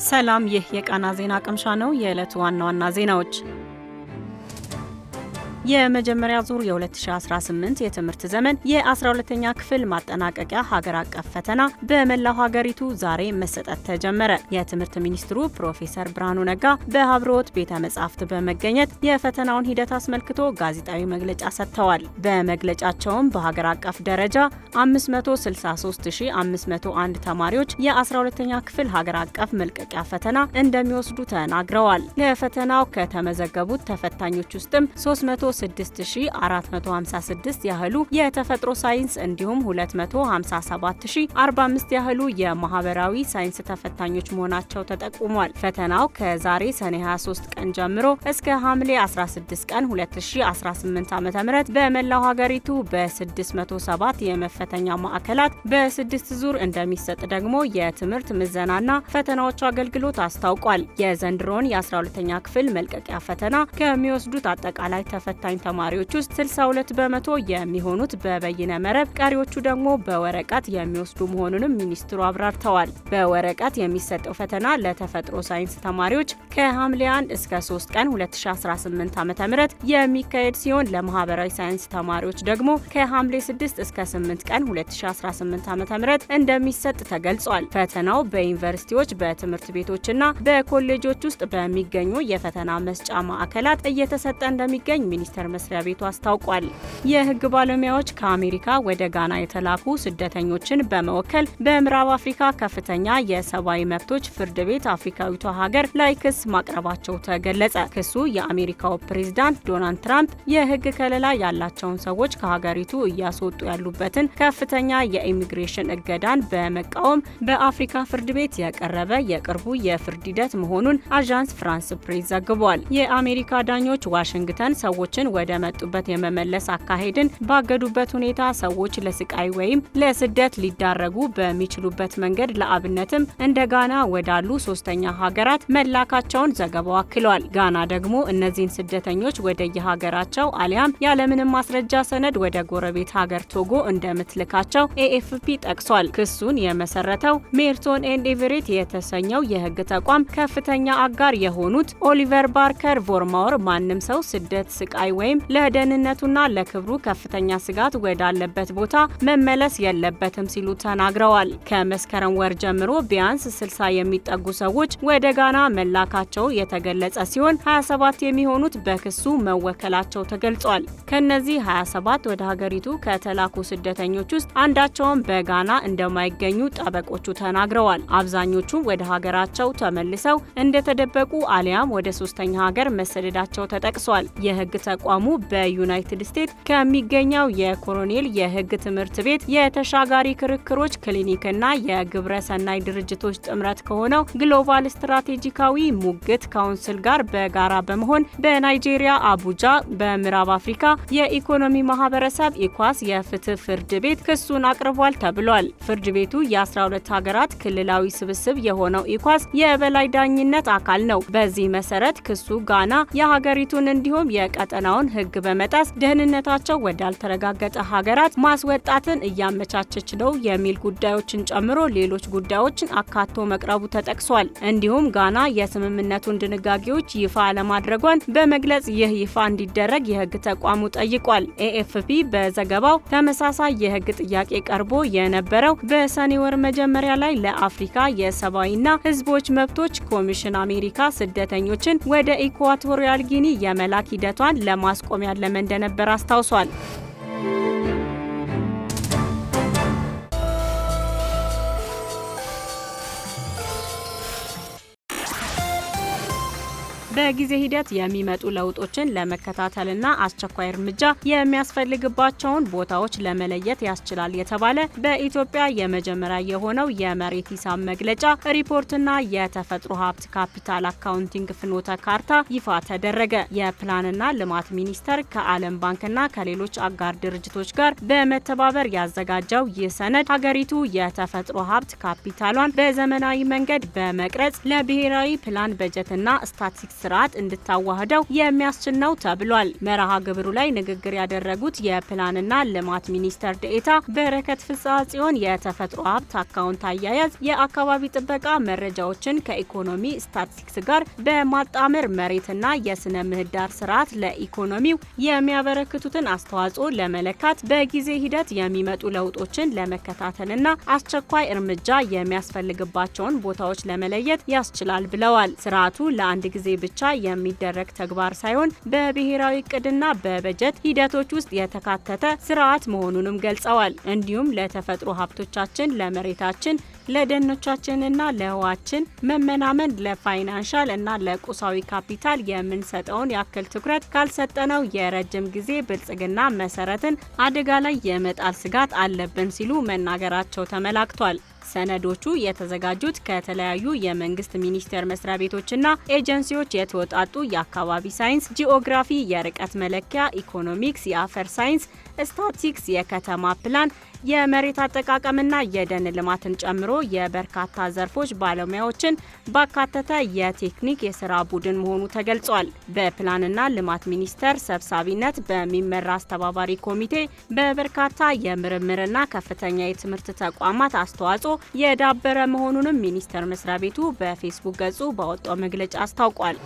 ሰላም፣ ይህ የቃና ዜና ቅምሻ ነው። የዕለቱ ዋና ዋና ዜናዎች የመጀመሪያ ዙር የ2018 የትምህርት ዘመን የ12ኛ ክፍል ማጠናቀቂያ ሀገር አቀፍ ፈተና በመላው ሀገሪቱ ዛሬ መሰጠት ተጀመረ። የትምህርት ሚኒስትሩ ፕሮፌሰር ብርሃኑ ነጋ በሀብሮት ቤተ መጻሕፍት በመገኘት የፈተናውን ሂደት አስመልክቶ ጋዜጣዊ መግለጫ ሰጥተዋል። በመግለጫቸውም በሀገር አቀፍ ደረጃ 563501 ተማሪዎች የ12ኛ ክፍል ሀገር አቀፍ መልቀቂያ ፈተና እንደሚወስዱ ተናግረዋል። ለፈተናው ከተመዘገቡት ተፈታኞች ውስጥም 36456 ያህሉ የተፈጥሮ ሳይንስ እንዲሁም 257045 ያህሉ የማህበራዊ ሳይንስ ተፈታኞች መሆናቸው ተጠቁሟል። ፈተናው ከዛሬ ሰኔ 23 ቀን ጀምሮ እስከ ሐምሌ 16 ቀን 2018 ዓ.ም በመላው ሀገሪቱ በ607 የመፈተኛ ማዕከላት በ6 ዙር እንደሚሰጥ ደግሞ የትምህርት ምዘናና ፈተናዎች አገልግሎት አስታውቋል። የዘንድሮን የ12ኛ ክፍል መልቀቂያ ፈተና ከሚወስዱት አጠቃላይ ተፈታኝ ተማሪዎች ውስጥ 62 በመቶ የሚሆኑት በበይነ መረብ፣ ቀሪዎቹ ደግሞ በወረቀት የሚወስዱ መሆኑንም ሚኒስትሩ አብራርተዋል። በወረቀት የሚሰጠው ፈተና ለተፈጥሮ ሳይንስ ተማሪዎች ከሐምሌ 1 እስከ 3 ቀን 2018 ዓ.ም የሚካሄድ ሲሆን ለማህበራዊ ሳይንስ ተማሪዎች ደግሞ ከሐምሌ 6 እስከ 8 ቀን 2018 ዓ.ም እንደሚሰጥ ተገልጿል። ፈተናው በዩኒቨርሲቲዎች፣ በትምህርት ቤቶችና በኮሌጆች ውስጥ በሚገኙ የፈተና መስጫ ማዕከላት እየተሰጠ እንደሚገኝ ሚኒስቴር መስሪያ ቤቱ አስታውቋል። የህግ ባለሙያዎች ከአሜሪካ ወደ ጋና የተላኩ ስደተኞችን በመወከል በምዕራብ አፍሪካ ከፍተኛ የሰብአዊ መብቶች ፍርድ ቤት አፍሪካዊቷ ሀገር ላይ ክስ ማቅረባቸው ተገለጸ። ክሱ የአሜሪካው ፕሬዝዳንት ዶናልድ ትራምፕ የህግ ከለላ ያላቸውን ሰዎች ከሀገሪቱ እያስወጡ ያሉበትን ከፍተኛ የኢሚግሬሽን እገዳን በመቃወም በአፍሪካ ፍርድ ቤት የቀረበ የቅርቡ የፍርድ ሂደት መሆኑን አዣንስ ፍራንስ ፕሬስ ዘግቧል። የአሜሪካ ዳኞች ዋሽንግተን ሰዎችን ወደ መጡበት የመመለስ አካሄድን ባገዱበት ሁኔታ ሰዎች ለስቃይ ወይም ለስደት ሊዳረጉ በሚችሉበት መንገድ ለአብነትም እንደ ጋና ወዳሉ ሶስተኛ ሀገራት መላካቸውን ዘገባው አክሏል። ጋና ደግሞ እነዚህን ስደተኞች ወደ የሀገራቸው አሊያም ያለምንም ማስረጃ ሰነድ ወደ ጎረቤት ሀገር ቶጎ እንደምትልካቸው ኤኤፍፒ ጠቅሷል። ክሱን የመሰረተው ሜርቶን ኤንድ ኤቨሬት የተሰኘው የህግ ተቋም ከፍተኛ አጋር የሆኑት ኦሊቨር ባርከር ቮርማወር ማንም ሰው ስደት፣ ስቃይ ወይም ለደህንነቱና ለክብሩ ከፍተኛ ስጋት ወዳለበት ቦታ መመለስ የለበትም ሲሉ ተናግረዋል። ከመስከረም ወር ጀምሮ ቢያንስ 60 የሚጠጉ ሰዎች ወደ ጋና መላካቸው የተገለጸ ሲሆን 27 የሚሆኑት በክሱ መወከላቸው ተገልጿል። ከነዚህ 27 ወደ ሀገሪቱ ከተላኩ ስደተኞች ውስጥ አንዳቸውም በጋና እንደማይገኙ ጠበቆቹ ተናግረዋል። አብዛኞቹ ወደ ሀገራቸው ተመልሰው እንደተደበቁ አሊያም ወደ ሶስተኛ ሀገር መሰደዳቸው ተጠቅሷል። የህግ ተቋሙ በዩናይትድ ስቴትስ ከሚገኘው የኮሎኔል የህግ ትምህርት ቤት የተሻጋሪ ክርክሮች ክሊኒክና የግብረ ሰናይ ድርጅቶች ጥምረት ከሆነው ግሎባል ስትራቴጂካዊ ሙግት ካውንስል ጋር በጋራ በመሆን በናይጄሪያ አቡጃ በምዕራብ አፍሪካ የኢኮኖሚ ማህበረሰብ ኢኳስ የፍትህ ፍርድ ቤት ክሱን አቅርቧል ተብሏል። ፍርድ ቤቱ የ12 ሀገራት ክልላዊ ስብስብ የሆነው ኢኳስ የበላይ ዳኝነት አካል ነው። በዚህ መሰረት ክሱ ጋና የሀገሪቱን እንዲሁም የቀጠናውን ህግ በመጣስ ደህንነታቸው ወዳልተረጋገጠ ሀገራት ማስወጣትን እያመቻቸች ነው የሚል ጉዳዮችን ጨምሮ ሌሎች ጉዳዮችን አካቶ መቅረቡ ተጠቅሷል። እንዲሁም ጋና የስምምነቱን ድንጋጌዎች ይፋ አለማድረጓን በመግለጽ ይህ ይፋ እንዲደረግ የህግ ተቋሙ ጠይቋል። ኤኤፍፒ በዘገባው ተመሳሳይ የህግ ጥያቄ ቀርቦ የነበረው በሰኔ ወር መጀመሪያ ላይ ለአፍሪካ የሰብአዊና ህዝቦች መብቶች ኮሚሽን አሜሪካ ስደተኞችን ወደ ኢኳቶሪያል ጊኒ የመላክ ሂደቷን ለማስቆም ያለመ እንደነበር አስታውሷል። በጊዜ ሂደት የሚመጡ ለውጦችን ለመከታተልና አስቸኳይ እርምጃ የሚያስፈልግባቸውን ቦታዎች ለመለየት ያስችላል የተባለ በኢትዮጵያ የመጀመሪያ የሆነው የመሬት ሂሳብ መግለጫ ሪፖርትና የተፈጥሮ ሀብት ካፒታል አካውንቲንግ ፍኖተ ካርታ ይፋ ተደረገ። የፕላንና ልማት ሚኒስቴር ከዓለም ባንክና ከሌሎች አጋር ድርጅቶች ጋር በመተባበር ያዘጋጀው ይህ ሰነድ ሀገሪቱ የተፈጥሮ ሀብት ካፒታሏን በዘመናዊ መንገድ በመቅረጽ ለብሔራዊ ፕላን በጀትና ስታቲስቲክስ ስርዓት እንድታዋህደው የሚያስችል ነው ተብሏል። መርሃ ግብሩ ላይ ንግግር ያደረጉት የፕላንና ልማት ሚኒስትር ዴኤታ በረከት ፍስሐ ጽዮን የተፈጥሮ ሀብት አካውንት አያያዝ፣ የአካባቢ ጥበቃ መረጃዎችን ከኢኮኖሚ ስታቲስቲክስ ጋር በማጣመር መሬትና የስነ ምህዳር ስርዓት ለኢኮኖሚው የሚያበረክቱትን አስተዋጽኦ ለመለካት በጊዜ ሂደት የሚመጡ ለውጦችን ለመከታተልና አስቸኳይ እርምጃ የሚያስፈልግባቸውን ቦታዎች ለመለየት ያስችላል ብለዋል። ስርዓቱ ለአንድ ጊዜ ብቻ የሚደረግ ተግባር ሳይሆን በብሔራዊ እቅድና በበጀት ሂደቶች ውስጥ የተካተተ ስርዓት መሆኑንም ገልጸዋል። እንዲሁም ለተፈጥሮ ሀብቶቻችን፣ ለመሬታችን፣ ለደኖቻችንና ለህዋችን መመናመን ለፋይናንሻል እና ለቁሳዊ ካፒታል የምንሰጠውን ያክል ትኩረት ካልሰጠነው የረጅም ጊዜ ብልጽግና መሰረትን አደጋ ላይ የመጣል ስጋት አለብን ሲሉ መናገራቸው ተመላክቷል። ሰነዶቹ የተዘጋጁት ከተለያዩ የመንግስት ሚኒስቴር መስሪያ ቤቶችና ኤጀንሲዎች የተወጣጡ የአካባቢ ሳይንስ፣ ጂኦግራፊ፣ የርቀት መለኪያ፣ ኢኮኖሚክስ፣ የአፈር ሳይንስ፣ ስታቲስቲክስ፣ የከተማ ፕላን፣ የመሬት አጠቃቀምና የደን ልማትን ጨምሮ የበርካታ ዘርፎች ባለሙያዎችን ባካተተ የቴክኒክ የስራ ቡድን መሆኑ ተገልጿል። በፕላንና ልማት ሚኒስቴር ሰብሳቢነት በሚመራ አስተባባሪ ኮሚቴ በበርካታ የምርምርና ከፍተኛ የትምህርት ተቋማት አስተዋጽኦ የዳበረ መሆኑንም ሚኒስቴር መስሪያ ቤቱ በፌስቡክ ገጹ ባወጣው መግለጫ አስታውቋል።